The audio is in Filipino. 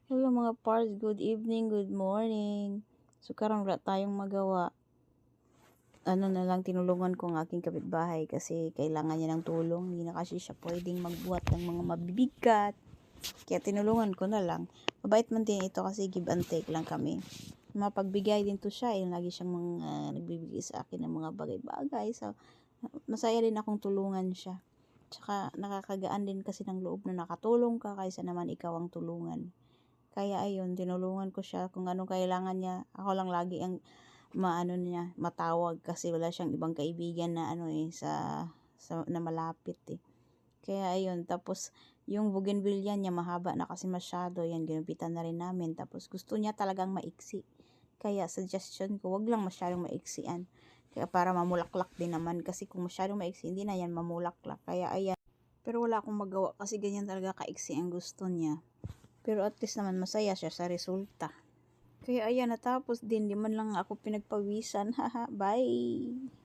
Hello mga parts, good evening, good morning. So karon wala tayong magawa. Ano na lang, tinulungan ko ang aking kapitbahay kasi kailangan niya ng tulong. Hindi na kasi siya pwedeng magbuhat ng mga mabibigat. Kaya tinulungan ko na lang. Mabait man din ito kasi give and take lang kami. Mapagbigay din to siya. Lagi siyang nagbibigay sa akin ng mga bagay-bagay. So, masaya din akong tulungan siya. Tsaka nakakagaan din kasi ng loob na nakatulong ka kaysa naman ikaw ang tulungan. Kaya ayun, tinulungan ko siya kung anong kailangan niya. Ako lang lagi ang matawag kasi wala siyang ibang kaibigan na na malapit eh. Kaya ayun, tapos yung bougainvillea niya mahaba na kasi masyado, yan ginupitan na rin namin. Tapos gusto niya talagang maiksi. Kaya suggestion ko, wag lang masyadong maiksian. Kaya para mamulaklak din naman kasi kung masyadong maiksi, hindi na yan mamulaklak. Kaya ayan. Pero wala akong magawa kasi ganyan talaga kaiksi ang gusto niya. Pero at least naman masaya siya sa resulta. Kaya ayan, natapos din. Di man lang ako pinagpawisan. Haha, bye!